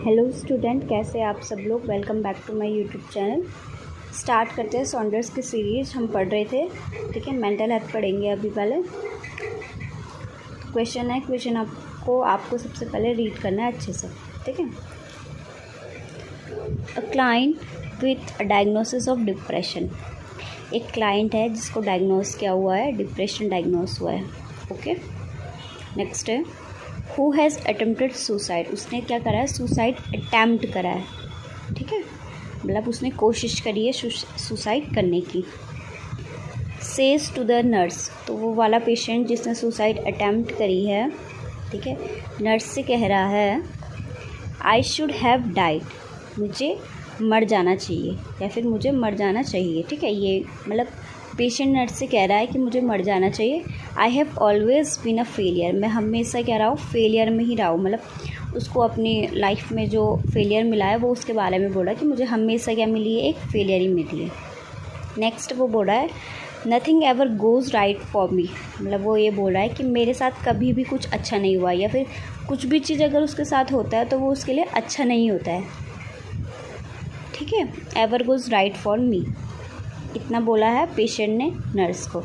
Hello student, कैसे आप सब लोग। Welcome back to my YouTube channel. Start करते हैं सॉन्डर्स की सीरीज़। हम पढ़ रहे थे, ठीक है, मेंटल हेल्थ पढ़ेंगे अभी। पहले क्वेश्चन है, क्वेश्चन आपको सबसे पहले रीड करना है अच्छे से, ठीक है। A client with diagnosis of depression. एक क्लाइंट है जिसको डायग्नोस किया हुआ है, डिप्रेशन डायग्नोस हुआ है, ओके। नेक्स्ट है हु हैज़ अटेम्प्टेड सुसाइड। उसने क्या करा है, सुसाइड अटैम्प्ट करा है, ठीक है, मतलब उसने कोशिश करी है सुसाइड करने की। सेज टू द नर्स, तो वो वाला पेशेंट जिसने सुसाइड अटैम्प्ट करी है, ठीक है, नर्स से कह रहा है आई शुड हैव डाइड, मुझे मर जाना चाहिए या फिर मुझे मर जाना चाहिए, ठीक है। ये मतलब पेशेंट नर्स से कह रहा है कि मुझे मर जाना चाहिए। I have always been a failure, मैं हमेशा क्या रहा हूँ, फेलियर में ही रहा हूँ। मतलब उसको अपनी लाइफ में जो फेलियर मिला है वो उसके बारे में बोला कि मुझे हमेशा क्या मिली है, एक फेलियर ही मिली है। नेक्स्ट वो बोल रहा है nothing ever goes right for मी, मतलब वो ये बोल रहा है कि मेरे साथ कभी भी कुछ अच्छा नहीं हुआ, या फिर कुछ भी चीज़ अगर उसके साथ होता है तो वो उसके लिए अच्छा नहीं होता है, ठीक है। Ever goes right for me, इतना बोला है पेशेंट ने नर्स को।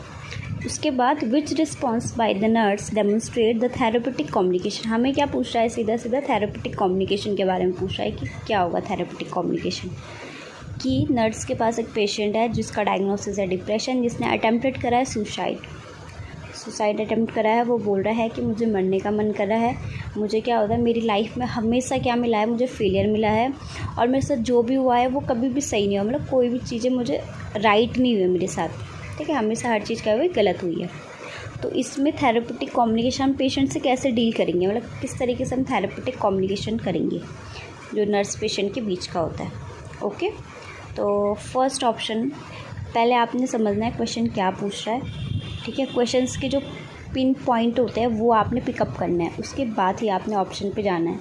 उसके बाद which response by the nurse demonstrate the therapeutic communication. हमें क्या पूछ रहा है, सीधा सीधा थेरेपेटिक कम्युनिकेशन के बारे में पूछ रहा है कि क्या होगा थेरेपेटिक कम्युनिकेशन। कि नर्स के पास एक पेशेंट है जिसका डायग्नोसिस है डिप्रेशन, जिसने अटेम्प्टेड करा है सुसाइड अटेम्प्ट करा है। वो बोल रहा है कि मुझे मरने का मन कर रहा है, मुझे क्या होता है, मेरी लाइफ में हमेशा क्या मिला है, मुझे फेलियर मिला है, और मेरे साथ जो भी हुआ है वो कभी भी सही नहीं हुआ, मतलब कोई भी चीज़ें मुझे राइट नहीं हुई मेरे साथ, ठीक है, हमेशा हर चीज़ क्या हुई, गलत हुई है। तो इसमें थेरेपेटिक कम्युनिकेशन हम पेशेंट से कैसे डील करेंगे, मतलब किस तरीके से हम थेरेपेटिक कम्युनिकेशन करेंगे जो नर्स पेशेंट के बीच का होता है, ओके। तो फर्स्ट ऑप्शन, पहले आपने समझना है क्वेश्चन क्या पूछ रहा है, ठीक है। क्वेश्चंस के जो पिन पॉइंट होते हैं वो आपने पिकअप करना है, उसके बाद ही आपने ऑप्शन पे जाना है।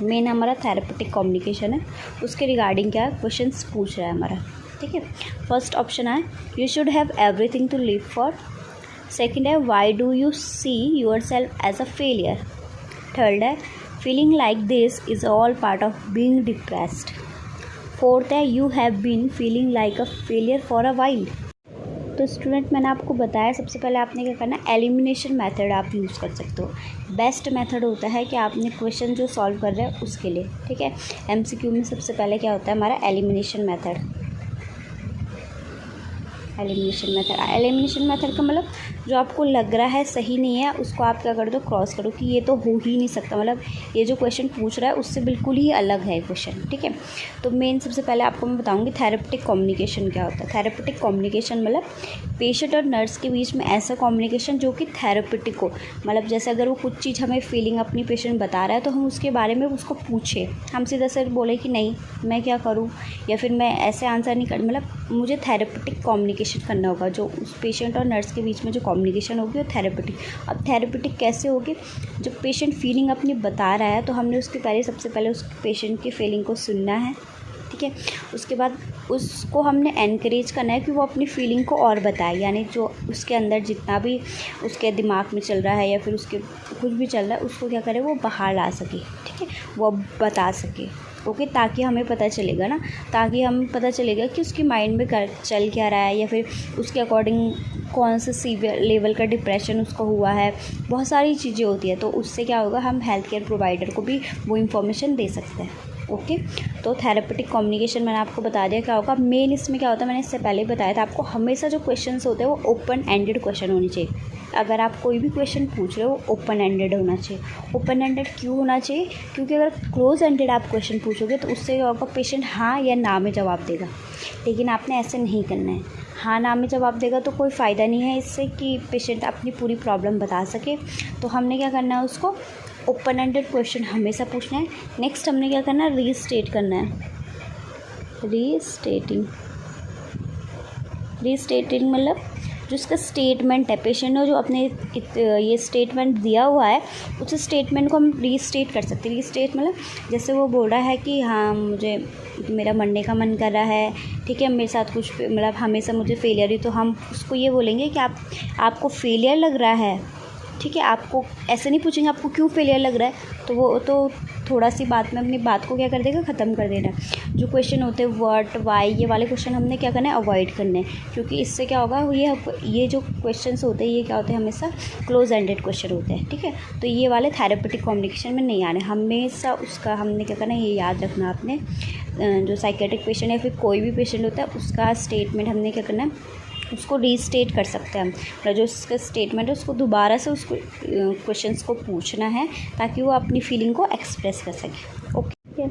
मेन हमारा थेरेपेटिक कम्युनिकेशन है, उसके रिगार्डिंग क्या क्वेश्चंस पूछ रहा है हमारा, ठीक है। फर्स्ट ऑप्शन है you should have everything to live for. Second है why do you see yourself as a failure. Third है feeling like this is all part of being depressed. Fourth है you have been feeling like a failure for a while. तो student, मैंने आपको बताया सबसे पहले आपने क्या करना है, एलिमिनेशन मेथड आप यूज़ कर सकते हो। बेस्ट मेथड होता है कि आपने क्वेश्चन जो सॉल्व कर रहे हैं उसके लिए, ठीक है। एमसीक्यू में सबसे पहले क्या होता है हमारा एलिमिनेशन मेथड का मतलब जो आपको लग रहा है सही नहीं है उसको आप क्या कर दो, क्रॉस करो कि ये तो हो ही नहीं सकता, मतलब ये जो क्वेश्चन पूछ रहा है उससे बिल्कुल ही अलग है क्वेश्चन, ठीक है। तो मेन सबसे पहले आपको मैं बताऊंगी थेरेपेटिक कम्युनिकेशन क्या होता है। थेरेपेटिक कम्युनिकेशन मतलब पेशेंट और नर्स के बीच में ऐसा कम्युनिकेशन जो कि थेरेपेटिक हो, मतलब जैसे अगर वो कुछ चीज़ हमें फीलिंग अपनी पेशेंट बता रहा है तो हम उसके बारे में उसको पूछे, हम सीधा से बोले कि नहीं मैं क्या करूँ, या फिर मैं ऐसे आंसर नहीं कर, मतलब मुझे थेरेपेटिक कम्युनिकेशन करना होगा। जो उस पेशेंट और नर्स के बीच में जो कम्युनिकेशन होगी वो थेरेपेटिक। अब थेरेपेटिक कैसे होगी, जब पेशेंट फीलिंग अपनी बता रहा है तो हमने उसके पहले सबसे पहले उस पेशेंट की फीलिंग को सुनना है, ठीक है। उसके बाद उसको हमने एनकरेज करना है कि वो अपनी फीलिंग को और बताए, यानी जो उसके अंदर जितना भी उसके दिमाग में चल रहा है या फिर उसके कुछ भी चल रहा है उसको क्या करे, वो बाहर ला सके, ठीक है, वो बता सके, ओके। ताकि हमें पता चलेगा ना, ताकि हमें पता चलेगा कि उसके माइंड में चल क्या रहा है, या फिर उसके अकॉर्डिंग कौन सा सीवियर लेवल का डिप्रेशन उसको हुआ है। बहुत सारी चीज़ें होती है, तो उससे क्या होगा, हम हेल्थ केयर प्रोवाइडर को भी वो इन्फॉर्मेशन दे सकते हैं, ओके। तो थेरेपेटिक कम्युनिकेशन मैंने आपको बता दिया क्या होगा। मेन इसमें क्या होता है, मैंने इससे पहले ही बताया था आपको, हमेशा जो क्वेश्चंस होते हैं वो ओपन एंडेड क्वेश्चन होने चाहिए। अगर आप कोई भी क्वेश्चन पूछ रहे हो वो ओपन एंडेड होना चाहिए। ओपन एंडेड क्यों होना चाहिए, क्योंकि अगर क्लोज एंडेड आप क्वेश्चन पूछोगे तो उससे क्या होगा, पेशेंट हाँ या ना में जवाब देगा, लेकिन आपने ऐसे नहीं करना है। हाँ ना में जवाब देगा तो कोई फ़ायदा नहीं है इससे कि पेशेंट अपनी पूरी प्रॉब्लम बता सके। तो हमने क्या करना है, उसको ओपन एंडेड क्वेश्चन हमेशा पूछना है। नेक्स्ट हमने क्या करना है, रीस्टेट करना है। रीस्टेटिंग मतलब जो इसका स्टेटमेंट है, पेशेंट ने जो अपने ये स्टेटमेंट दिया हुआ है उस स्टेटमेंट को हम रीस्टेट कर सकते हैं। रीस्टेट मतलब जैसे वो बोल रहा है कि हाँ मुझे मेरा मरने का मन कर रहा है, ठीक है, मेरे साथ कुछ मतलब हमेशा मुझे फेलियर ही, तो हम उसको ये बोलेंगे कि आपको फेलियर लग रहा है, ठीक है। आपको ऐसे नहीं पूछेंगे आपको क्यों फेलियर लग रहा है, तो वो तो थोड़ा सी बात में अपनी बात को क्या कर देगा, ख़त्म कर देना है। जो क्वेश्चन होते हैं व्हाट, वाई, ये वाले क्वेश्चन हमने क्या करना है, अवॉइड करने हैं, क्योंकि इससे क्या होगा, ये जो क्वेश्चंस होते हैं ये क्या होते हैं, हमेशा क्लोज एंडेड क्वेश्चन होते हैं, ठीक है। तो ये वाले थेरेपेटिक कम्युनिकेशन में नहीं आने, हमेशा उसका हमने क्या करना है, ये याद रखना आपने। जो साइकेट्रिक पेशेंट या फिर कोई भी पेशेंट होता है उसका स्टेटमेंट हमने क्या करना है, उसको रीस्टेट कर सकते हैं हम, मतलब जो उसका स्टेटमेंट है उसको दोबारा से उसको क्वेश्चंस को पूछना है ताकि वो अपनी फीलिंग को एक्सप्रेस कर सके। ओके,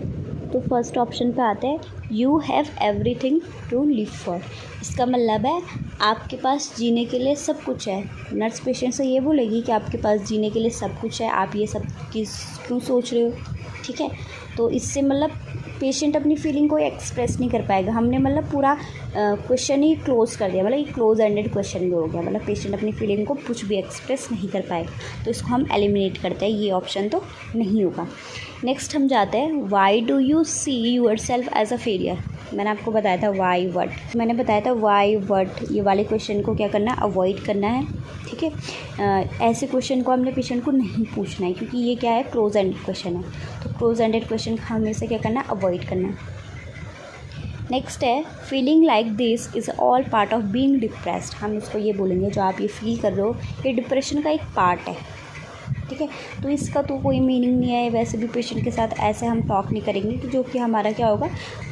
तो फर्स्ट ऑप्शन पे आते हैं, you have everything to live for. इसका मतलब है आपके पास जीने के लिए सब कुछ है। नर्स पेशेंट से ये बोलेगी कि आपके पास जीने के लिए सब कुछ है, आप ये सब क्यों सोच रहे हो, ठीक है। तो इससे मतलब पेशेंट अपनी फीलिंग को एक्सप्रेस नहीं कर पाएगा। हमने मतलब पूरा क्वेश्चन ही क्लोज कर दिया, मतलब ये क्लोज एंडेड क्वेश्चन भी हो गया, मतलब पेशेंट अपनी फीलिंग को कुछ भी एक्सप्रेस नहीं कर पाएगा। तो इसको हम एलिमिनेट करते हैं, ये ऑप्शन तो नहीं होगा। नेक्स्ट हम जाते हैं, why do you see yourself as a failure. मैंने आपको बताया था वाई वट, मैंने बताया था वाई वट, ये वाले क्वेश्चन को क्या करना है, अवॉइड करना है, ठीक है। ऐसे क्वेश्चन को हमने पेशेंट को नहीं पूछना है क्योंकि ये क्या है, क्लोज एंडेड क्वेश्चन है। तो क्लोज एंडेड क्वेश्चन हमेशा क्या करना है, अवॉइड करना है। नेक्स्ट है, feeling like this is all part of being depressed. हम इसको ये बोलेंगे, जो आप ये फील कर रहे हो ये डिप्रेशन का एक पार्ट है, ठीक है। तो इसका तो कोई मीनिंग नहीं है, वैसे भी पेशेंट के साथ ऐसे हम टॉक नहीं करेंगे कि जो कि हमारा क्या होगा,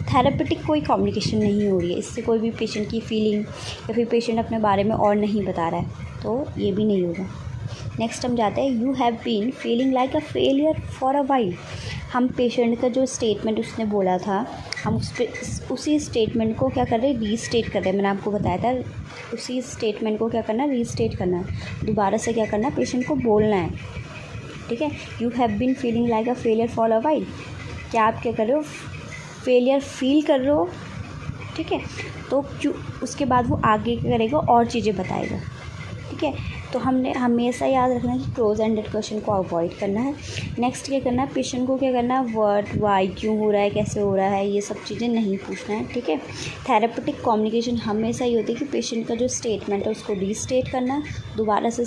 थेरेपेटिक कोई कम्युनिकेशन नहीं हो रही है, इससे कोई भी पेशेंट की फीलिंग या फिर पेशेंट अपने बारे में और नहीं बता रहा है, तो ये भी नहीं होगा। नेक्स्ट हम जाते हैं, you have been feeling like a failure for a while. हम पेशेंट का जो स्टेटमेंट उसने बोला था, हम उसी स्टेटमेंट को क्या कर रहे हैं, रीस्टेट कर रहे हैं। मैंने आपको बताया था उसी स्टेटमेंट को क्या करना है, रीस्टेट करना है, दोबारा से क्या करना है, पेशेंट को बोलना है, ठीक है। You have been feeling like a failure for a while, क्या आप क्या कर रहे हो, फेलियर फील कर रहे हो, ठीक है। तो क्यों, उसके बाद वो आगे क्या करेगा, और चीज़ें बताएगा, ठीक है। तो हमने हमेशा याद रखना है कि क्लोज एंडेड क्वेश्चन को अवॉइड करना है। नेक्स्ट क्या करना है, पेशेंट को क्या करना है, व्हाट, वाई, क्यों हो रहा है, कैसे हो रहा है, ये सब चीज़ें नहीं पूछना है, ठीक है। थेरेपेटिक कम्युनिकेशन हमेशा ये होती है कि पेशेंट का जो स्टेटमेंट है उसको रीस्टेट करना है, दोबारा से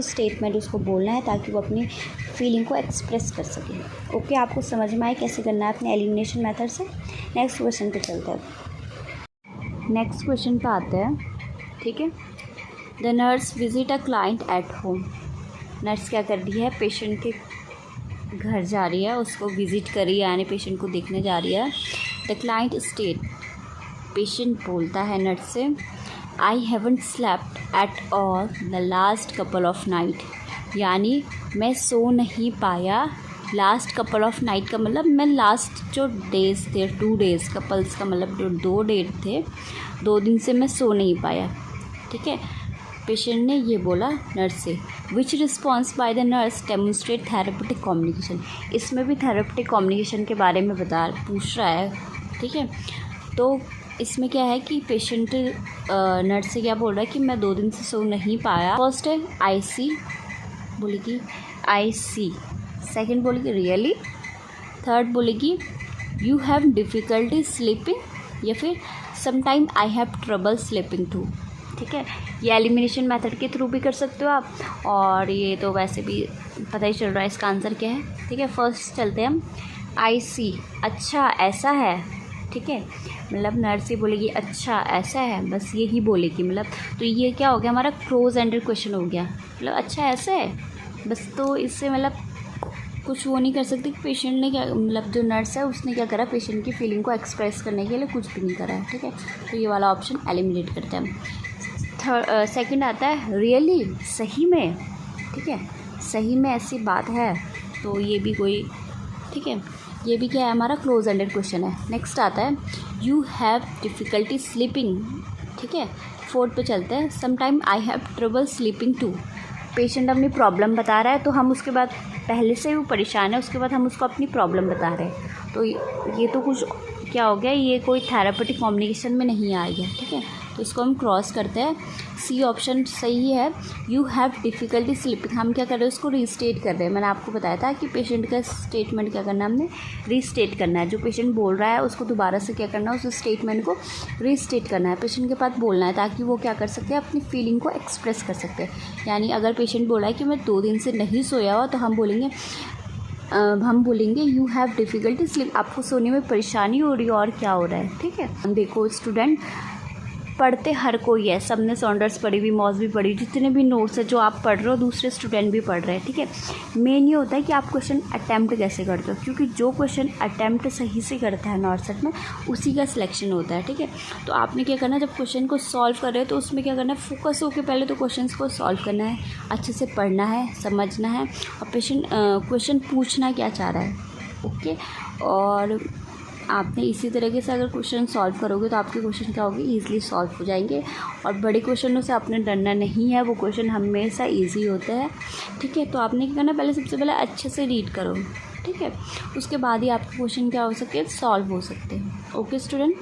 स्टेटमेंट उसको बोलना है ताकि वो अपनी फीलिंग को एक्सप्रेस कर सके। ओके, आपको समझ में आए कैसे करना है अपने एलिमिनेशन मेथड से। नेक्स्ट क्वेश्चन पे चलते हैं। नेक्स्ट क्वेश्चन पे आते हैं, ठीक है। The nurse visit a client at home. Nurse क्या कर रही है, पेशेंट के घर जा रही है, उसको विजिट कर रही है, यानी पेशेंट को देखने जा रही है। द क्लाइंट स्टेट, पेशेंट बोलता है नर्स से, I haven't slept at all the last couple of night. यानी मैं सो नहीं पाया लास्ट कपल ऑफ नाइट का मतलब मैं लास्ट जो डेज थे, 2 डेज़, कपल्स का मतलब जो 2 डेट थे, 2 दिन से मैं सो नहीं पाया, ठीक है। पेशेंट ने ये बोला नर्स से। Which response by the nurse demonstrate therapeutic communication. इसमें भी थेरेपेटिक कम्युनिकेशन के बारे में पूछ रहा है, ठीक है। तो इसमें क्या है कि पेशेंट नर्स से क्या बोल रहा है कि मैं 2 दिन से सो नहीं पाया। फर्स्ट है आई सी, बोलेगी आई सी। सेकेंड बोलेगी रियली। थर्ड बोलेगी यू हैव डिफ़िकल्टी स्लीपिंग, या फिर sometime I have trouble sleeping too, ठीक है। ये एलिमिनेशन मेथड के थ्रू भी कर सकते हो आप, और ये तो वैसे भी पता ही चल रहा है इसका आंसर क्या है, ठीक है। फर्स्ट चलते हैं हम, आई सी, अच्छा ऐसा है, ठीक है। मतलब नर्स ही बोलेगी अच्छा ऐसा है, बस यही बोलेगी, मतलब तो ये क्या हो गया, हमारा क्लोज एंडेड क्वेश्चन हो गया, मतलब अच्छा ऐसा है बस। तो इससे मतलब कुछ वो नहीं कर सकते कि पेशेंट ने क्या, मतलब जो नर्स है उसने क्या करा, पेशेंट की फीलिंग को एक्सप्रेस करने के लिए कुछ भी नहीं करा है, ठीक है। तो ये वाला ऑप्शन एलिमिनेट करते हैं हम। सेकंड आता है रियली, सही में, ठीक है, सही में ऐसी बात है, तो ये भी कोई, ठीक है, ये भी क्या है, हमारा क्लोज एंडेड क्वेश्चन है। नेक्स्ट आता है यू हैव डिफ़िकल्टी स्लीपिंग, ठीक है। फोर्थ पे चलते हैं, sometime I have trouble sleeping too. Patient अपनी प्रॉब्लम बता रहा है, तो हम उसके बाद पहले से वो परेशान है, उसके बाद हम उसको अपनी प्रॉब्लम बता रहे हैं, तो ये तो कुछ क्या हो गया, ये कोई थेरेपेटिक कम्युनिकेशन में नहीं आ गया, ठीक है। तो इसको हम क्रॉस करते हैं। सी ऑप्शन सही है, यू हैव डिफ़िकल्टी स्लीपिंग। हम क्या कर रहे हैं, उसको रीस्टेट कर रहे हैं। मैंने आपको बताया था कि पेशेंट का स्टेटमेंट क्या करना है, हमने रीस्टेट करना है। जो पेशेंट बोल रहा है उसको दोबारा से क्या करना है, उस स्टेटमेंट को रीस्टेट करना है, पेशेंट के पास बोलना है, ताकि वो क्या कर सकते हैं, अपनी फीलिंग को एक्सप्रेस कर सकते हैं। यानी अगर पेशेंट बोला है कि मैं 2 दिन से नहीं सोया हुआ, तो हम बोलेंगे हम बोलेंगे यू हैव डिफ़िकल्टी स्लीप, आपको सोने में परेशानी हो रही है और क्या हो रहा है, ठीक है। देखो स्टूडेंट, पढ़ते हर कोई है, सब ने सॉन्डर्स पढ़ी हुई, मॉस भी पढ़ी, जितने भी नोट्स है जो आप पढ़ रहे हो दूसरे स्टूडेंट भी पढ़ रहे हैं, ठीक है। मेन ये होता है कि आप क्वेश्चन अटैम्प्ट कैसे करते हो, क्योंकि जो क्वेश्चन अटैम्प्ट सही से करता है नॉट सेट में उसी का सिलेक्शन होता है, ठीक है। तो आपने क्या करना है, जब क्वेश्चन को सॉल्व कर रहे हो तो उसमें क्या करना है, फोकस होकर पहले तो क्वेश्चन को सॉल्व करना है, अच्छे से पढ़ना है, समझना है और क्वेश्चन पूछना क्या चाह रहा है, ओके। और आपने इसी तरीके से अगर क्वेश्चन सॉल्व करोगे तो आपके क्वेश्चन क्या होंगे, ईजिली सॉल्व हो जाएंगे। और बड़े क्वेश्चनों से आपने डरना नहीं है, वो क्वेश्चन हमेशा ईजी होते हैं, ठीक है। तो आपने क्या करना, पहले सबसे पहले अच्छे से रीड करो, ठीक है। उसके बाद ही आपके क्वेश्चन क्या हो सकते हैं, सॉल्व हो सकते हैं, ओके स्टूडेंट।